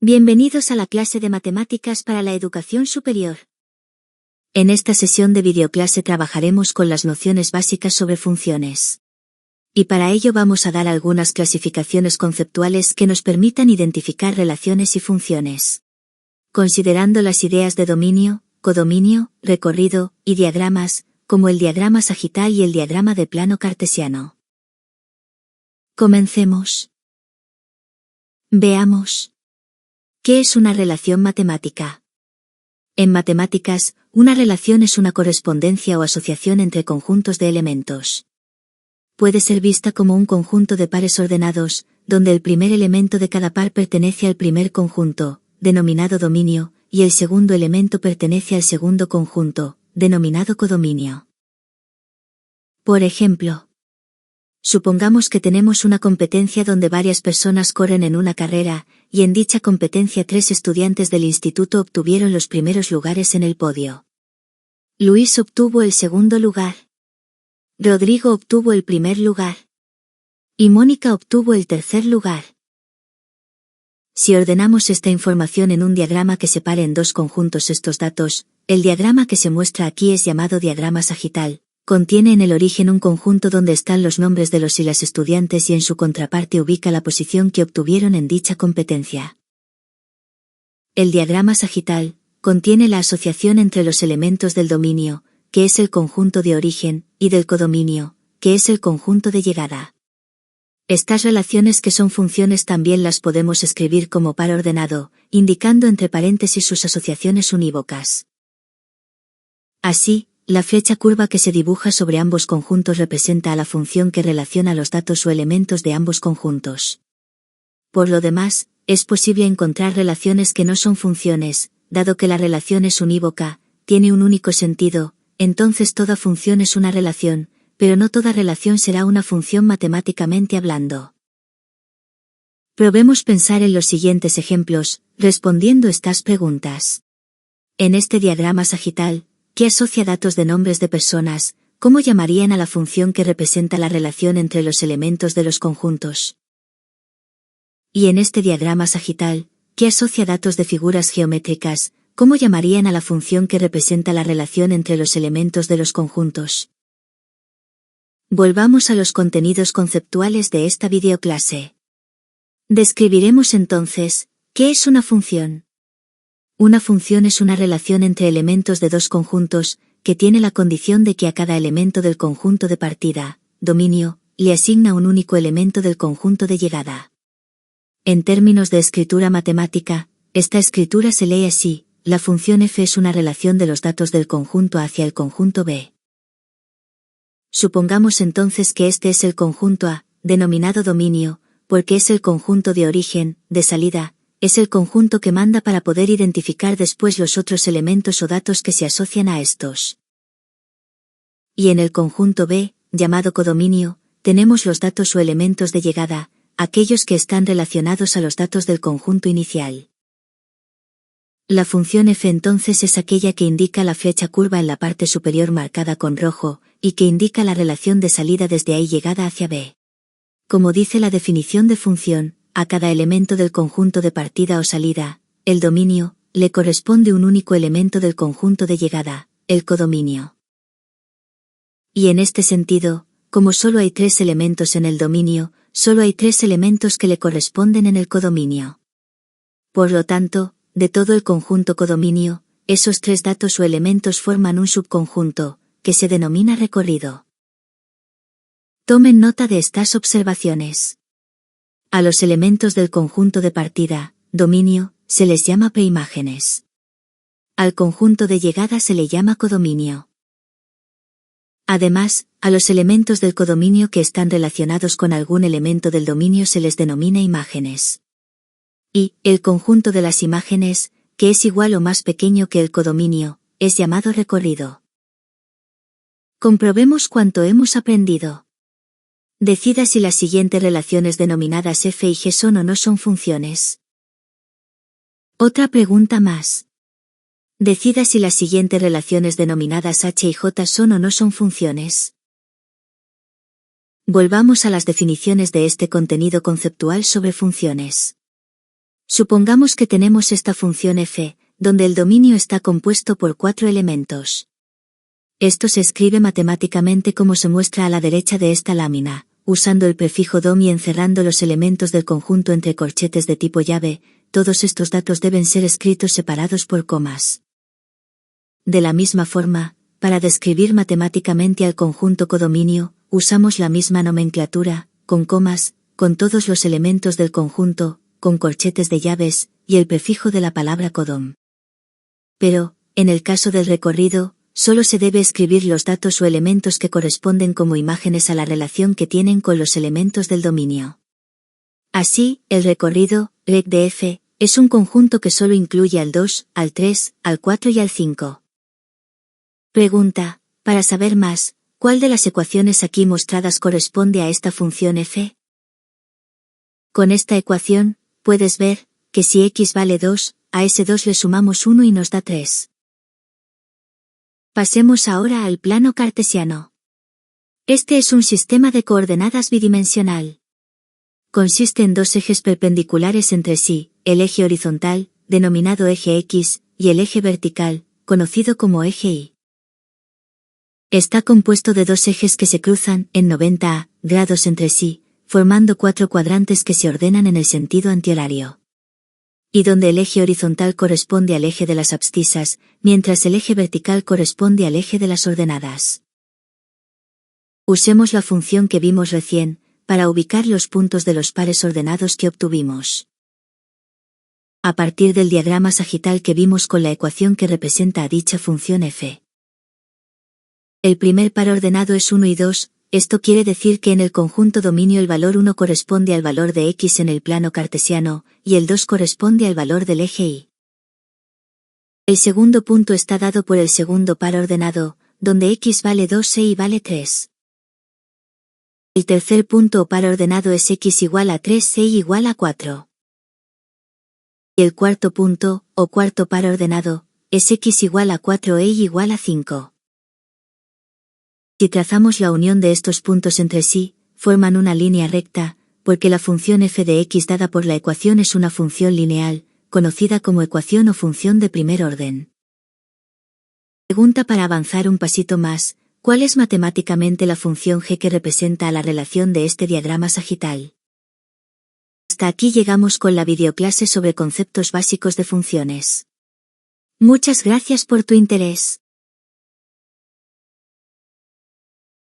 Bienvenidos a la clase de Matemáticas para la Educación Superior. En esta sesión de videoclase trabajaremos con las nociones básicas sobre funciones. Y para ello vamos a dar algunas clasificaciones conceptuales que nos permitan identificar relaciones y funciones. Considerando las ideas de dominio, codominio, recorrido, y diagramas, como el diagrama sagital y el diagrama de plano cartesiano. Comencemos. Veamos. ¿Qué es una relación matemática? En matemáticas, una relación es una correspondencia o asociación entre conjuntos de elementos. Puede ser vista como un conjunto de pares ordenados, donde el primer elemento de cada par pertenece al primer conjunto, denominado dominio, y el segundo elemento pertenece al segundo conjunto, denominado codominio. Por ejemplo, supongamos que tenemos una competencia donde varias personas corren en una carrera, y en dicha competencia 3 estudiantes del instituto obtuvieron los primeros lugares en el podio. Luis obtuvo el segundo lugar. Rodrigo obtuvo el primer lugar. Y Mónica obtuvo el tercer lugar. Si ordenamos esta información en un diagrama que separe en dos conjuntos estos datos, el diagrama que se muestra aquí es llamado diagrama sagital. Contiene en el origen un conjunto donde están los nombres de los y las estudiantes y en su contraparte ubica la posición que obtuvieron en dicha competencia. El diagrama sagital contiene la asociación entre los elementos del dominio, que es el conjunto de origen, y del codominio, que es el conjunto de llegada. Estas relaciones que son funciones también las podemos escribir como par ordenado, indicando entre paréntesis sus asociaciones unívocas. Así, la flecha curva que se dibuja sobre ambos conjuntos representa a la función que relaciona los datos o elementos de ambos conjuntos. Por lo demás, es posible encontrar relaciones que no son funciones, dado que la relación es unívoca, tiene un único sentido, entonces toda función es una relación, pero no toda relación será una función matemáticamente hablando. Probemos pensar en los siguientes ejemplos, respondiendo estas preguntas. En este diagrama sagital, ¿qué asocia datos de nombres de personas? ¿Cómo llamarían a la función que representa la relación entre los elementos de los conjuntos? Y en este diagrama sagital, ¿qué asocia datos de figuras geométricas? ¿Cómo llamarían a la función que representa la relación entre los elementos de los conjuntos? Volvamos a los contenidos conceptuales de esta videoclase. Describiremos entonces, ¿qué es una función? Una función es una relación entre elementos de dos conjuntos, que tiene la condición de que a cada elemento del conjunto de partida, dominio, le asigna un único elemento del conjunto de llegada. En términos de escritura matemática, esta escritura se lee así: la función f es una relación de los datos del conjunto A hacia el conjunto B. Supongamos entonces que este es el conjunto A, denominado dominio, porque es el conjunto de origen, de salida, es el conjunto que manda para poder identificar después los otros elementos o datos que se asocian a estos. Y en el conjunto B, llamado codominio, tenemos los datos o elementos de llegada, aquellos que están relacionados a los datos del conjunto inicial. La función f entonces es aquella que indica la flecha curva en la parte superior marcada con rojo, y que indica la relación de salida desde A y llegada hacia B. Como dice la definición de función, a cada elemento del conjunto de partida o salida, el dominio, le corresponde un único elemento del conjunto de llegada, el codominio. Y en este sentido, como solo hay 3 elementos en el dominio, solo hay 3 elementos que le corresponden en el codominio. Por lo tanto, de todo el conjunto codominio, esos 3 datos o elementos forman un subconjunto, que se denomina recorrido. Tomen nota de estas observaciones. A los elementos del conjunto de partida, dominio, se les llama preimágenes. Al conjunto de llegada se le llama codominio. Además, a los elementos del codominio que están relacionados con algún elemento del dominio se les denomina imágenes. Y, el conjunto de las imágenes, que es igual o más pequeño que el codominio, es llamado recorrido. Comprobemos cuánto hemos aprendido. Decida si las siguientes relaciones denominadas f y g son o no son funciones. Otra pregunta más. Decida si las siguientes relaciones denominadas h y j son o no son funciones. Volvamos a las definiciones de este contenido conceptual sobre funciones. Supongamos que tenemos esta función f, donde el dominio está compuesto por 4 elementos. Esto se escribe matemáticamente como se muestra a la derecha de esta lámina, usando el prefijo dom y encerrando los elementos del conjunto entre corchetes de tipo llave. Todos estos datos deben ser escritos separados por comas. De la misma forma, para describir matemáticamente al conjunto codominio, usamos la misma nomenclatura, con comas, con todos los elementos del conjunto, con corchetes de llaves, y el prefijo de la palabra codom. Pero, en el caso del recorrido, solo se debe escribir los datos o elementos que corresponden como imágenes a la relación que tienen con los elementos del dominio. Así, el recorrido, rec de f, es un conjunto que solo incluye al 2, al 3, al 4 y al 5. Pregunta: para saber más, ¿cuál de las ecuaciones aquí mostradas corresponde a esta función f? Con esta ecuación, puedes ver, que si x vale 2, a ese 2 le sumamos 1 y nos da 3. Pasemos ahora al plano cartesiano. Este es un sistema de coordenadas bidimensional. Consiste en dos ejes perpendiculares entre sí, el eje horizontal, denominado eje X, y el eje vertical, conocido como eje Y. Está compuesto de dos ejes que se cruzan en 90 grados entre sí, formando 4 cuadrantes que se ordenan en el sentido antihorario. Y donde el eje horizontal corresponde al eje de las abscisas, mientras el eje vertical corresponde al eje de las ordenadas. Usemos la función que vimos recién, para ubicar los puntos de los pares ordenados que obtuvimos. A partir del diagrama sagital que vimos con la ecuación que representa a dicha función f. El primer par ordenado es 1 y 2, esto quiere decir que en el conjunto dominio el valor 1 corresponde al valor de x en el plano cartesiano, y el 2 corresponde al valor del eje y. El segundo punto está dado por el segundo par ordenado, donde x vale 2 e y vale 3. El tercer punto o par ordenado es x igual a 3 e y igual a 4. Y el cuarto punto, o cuarto par ordenado, es x igual a 4 e y igual a 5. Si trazamos la unión de estos puntos entre sí, forman una línea recta, porque la función f de x dada por la ecuación es una función lineal, conocida como ecuación o función de primer orden. Pregunta para avanzar un pasito más: ¿cuál es matemáticamente la función g que representa a la relación de este diagrama sagital? Hasta aquí llegamos con la videoclase sobre conceptos básicos de funciones. Muchas gracias por tu interés.